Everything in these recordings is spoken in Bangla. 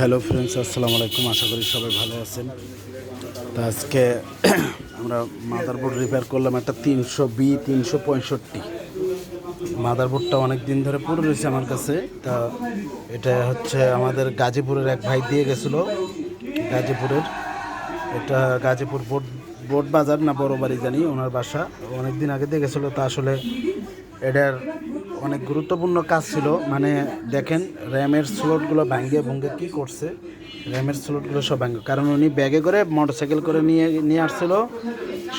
হ্যালো ফ্রেন্ডস, আসসালামু আলাইকুম। আশা করি সবাই ভালো আছেন। তো আজকে আমরা মাদারবোর্ড রিপেয়ার করলাম একটা 365। মাদারবোর্ডটা অনেক দিন ধরে পড়ে রয়েছে আমার কাছে। তা এটা হচ্ছে আমাদের গাজীপুরের এক ভাই দিয়ে গেছিলো। গাজীপুরের এটা গাজীপুর বোট বাজার না বড় বাড়ি জানি ওনার বাসা। অনেক দিন আগে দিয়ে গেছিলো। তা আসলে এটার অনেক গুরুত্বপূর্ণ কাজ ছিল। মানে দেখেন, র্যামের স্লটগুলো ভাঙ্গে ভঙ্গে কী করছে, র্যামের স্লটগুলো সব ভাঙ্গে। কারণ উনি ব্যাগে করে মোটরসাইকেল করে নিয়ে আসছিল।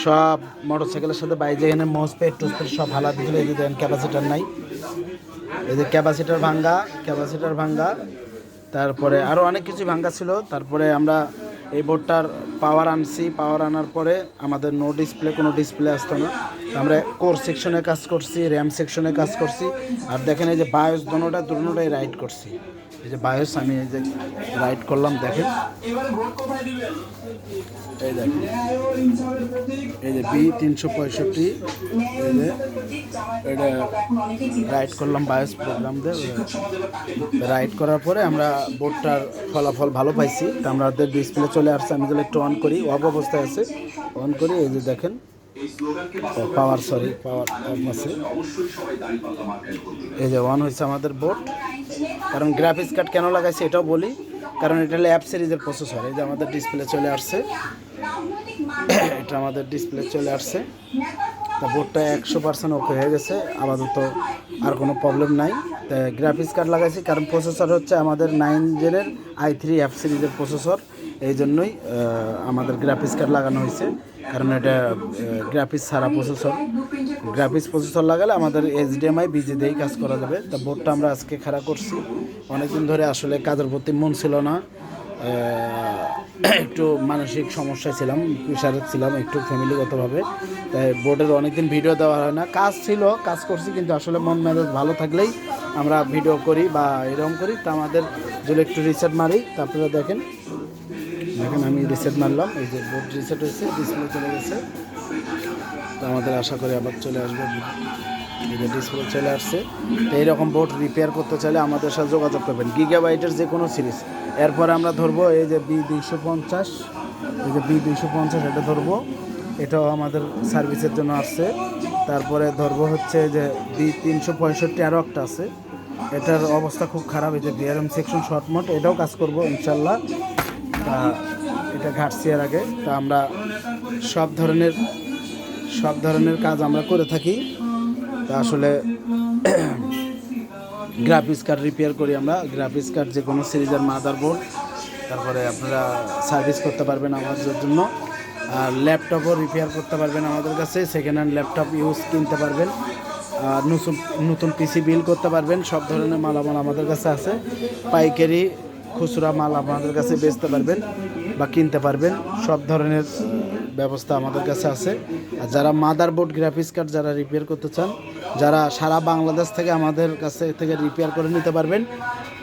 সব মোটরসাইকেলের সাথে বাইরে এখানে মোসপেট টোসপেট সব হালা দিয়েছিল। এই যে দেখেন, ক্যাপাসিটার নাই, এই যে ক্যাপাসিটার ভাঙ্গা। তারপরে আরও অনেক কিছু ভাঙ্গা ছিল। তারপরে আমরা এই বোর্ডটার পাওয়ার আনছি। পাওয়ার আনার পরে আমাদের কোনো ডিসপ্লে আসতো না। আমরা কোর সেকশনে কাজ করছি, র্যাম সেকশনে কাজ করছি। আর দেখেন, এই যে বায়োস দুটোটাই রাইড করছি। এই যে বায়োস আমি এই যে রাইড করলাম, দেখেন এই দেখেন, এই যে B365, এই যে এটা রাইড করলাম বায়োস প্রোগ্রাম দিয়ে। রাইড করার পরে আমরা বোর্ডটার ফলাফল ভালো পাইছি। তা আমাদের ডিসপ্লে চলে আসছে। আমি যদি একটু অন করি, অফ অবস্থায় আছে, অন করি, এই যে দেখেন পাওয়ার অফ আছে। এই যে অন হয়েছে আমাদের বোর্ড। কারণ গ্রাফিক্স কার্ড কেন লাগাইছে এটাও বলি। কারণ এটা হলো অ্যাপ সিরিজের প্রসেসর। এই যে আমাদের ডিসপ্লে চলে আসছে, এটা আমাদের ডিসপ্লে চলে আসছে। তা বোর্ডটা 100% ওকে হয়ে গেছে আপাতত, আর কোনো প্রবলেম নাই। তা গ্রাফিক্স কার্ড লাগাইছি কারণ প্রসেসর হচ্ছে আমাদের 9 জেনের i3 অ্যাপ সিরিজের প্রসেসর। এই জন্যই আমাদের গ্রাফিক্স কার্ড লাগানো হয়েছে। কারণ এটা গ্রাফিক্স ছাড়া প্রসেসর লাগালে আমাদের HDMI বিজি দিয়েই কাজ করা যাবে। তা বোর্ডটা আমরা আজকে খাড়া করছি। অনেকদিন ধরে আসলে কাজের প্রতি মন ছিল না, একটু মানসিক সমস্যায় ছিলাম, প্রেশারে ছিলাম একটু ফ্যামিলিগতভাবে। তাই বোর্ডের অনেকদিন ভিডিও দেওয়া হয় না। কাজ করছি, কিন্তু আসলে মন মেজাজ ভালো থাকলেই আমরা ভিডিও করি বা এরকম করি। তা আমাদের যদি একটু রিসেট মারি, তারপরে দেখেন আমি রিসেট মারলাম। এই যে বোর্ড রিসেট হয়েছে, ডিসপ্লে চলে গেছে। তো আমাদের আশা করি আবার চলে আসবে। এই যে ডিসপ্লে চলে আসছে। তো এইরকম বোর্ড রিপেয়ার করতে চাইলে আমাদের সাথে যোগাযোগ করবেন, গিগাবাইটের যে কোনো সিরিজ। এরপরে আমরা ধরবো এই যে B250, এই যে B250 এটা ধরবো। এটাও আমাদের সার্ভিসের জন্য আসছে। তারপরে ধরবো হচ্ছে যে B365 আরও একটা আছে। এটার অবস্থা খুব খারাপ। এই যে বিআরএম সেকশন শর্ট মোট, এটাও কাজ করবো ইনশাল্লাহ। তা এটা ঘাটছি এর আগে। তা আমরা সব ধরনের কাজ আমরা করে থাকি। তা আসলে গ্রাফিক্স কার্ড রিপেয়ার করি আমরা। গ্রাফিক্স কার্ড যে কোনো সিরিজের মাদারবোর্ড, তারপরে আপনারা সার্ভিস করতে পারবেন আমাদের জন্য। আর ল্যাপটপও রিপেয়ার করতে পারবেন আমাদের কাছে। সেকেন্ড হ্যান্ড ল্যাপটপ কিনতে পারবেন। আর নতুন পিসি বিল করতে পারবেন। সব ধরনের মালামাল আমাদের কাছে আছে। পাইকারি খুচরা মাল আমাদের কাছে বেচতে পারবেন বা কিনতে পারবেন। সব ধরনের ব্যবস্থা আমাদের কাছে আছে। আর যারা মাদারবোর্ড গ্রাফিক্স কার্ড যারা রিপেয়ার করতে চান, যারা সারা বাংলাদেশ থেকে আমাদের কাছে থেকে রিপেয়ার করে নিতে পারবেন।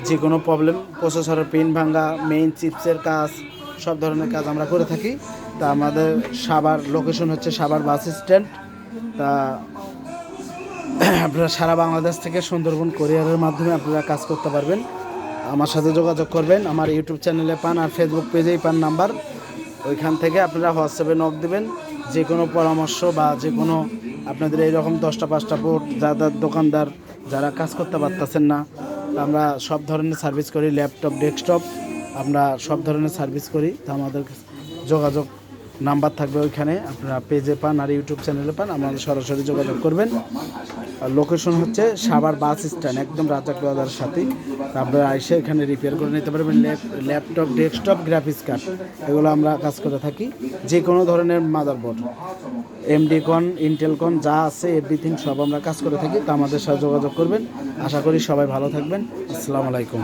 যে কোনো প্রবলেম, প্রসেসরের পিন ভাঙা, মেইন চিপসের কাজ, সব ধরনের কাজ আমরা করে থাকি। তা আমাদের সাভার লোকেশন হচ্ছে সাভার বাস স্ট্যান্ড। তা আপনারা সারা বাংলাদেশ থেকে সুন্দরবন কোরিয়ারের মাধ্যমে আপনারা কাজ করতে পারবেন। আমার সাথে যোগাযোগ করবেন। আমার ইউটিউব চ্যানেলে পান আর ফেসবুক পেজেই পান নাম্বার। ওইখান থেকে আপনারা হোয়াটসঅ্যাপে নক দেবেন। যে কোনো পরামর্শ বা যে কোনো আপনাদের এইরকম 10টা-5টা বোর্ড যাদের দোকানদার যারা কাজ করতে পারতেছেন না, আমরা সব ধরনের সার্ভিস করি। ল্যাপটপ, ডেস্কটপ, আমরা সব ধরনের সার্ভিস করি। তা আমাদের যোগাযোগ নাম্বার থাকবে ওইখানে, আপনারা পেজে পান আর ইউটিউব চ্যানেলে পান। আমাদের সরাসরি যোগাযোগ করবেন। আর লোকেশন হচ্ছে সাভার বাস স্ট্যান্ড, একদম রাজাক বাজারের সাথে। আপনারা এসে এখানে রিপেয়ার করে নিতে পারবেন। ল্যাপটপ, ডেস্কটপ, গ্রাফিক্স কার্ড, এগুলো আমরা কাজ করে থাকি। যে কোনো ধরনের মাদারবোর্ড, এমডি কন, ইন্টেল কন যা আছে এভরিথিং সব আমরা কাজ করে থাকি। তা আমাদের সাথে যোগাযোগ করবেন। আশা করি সবাই ভালো থাকবেন। আসসালামু আলাইকুম।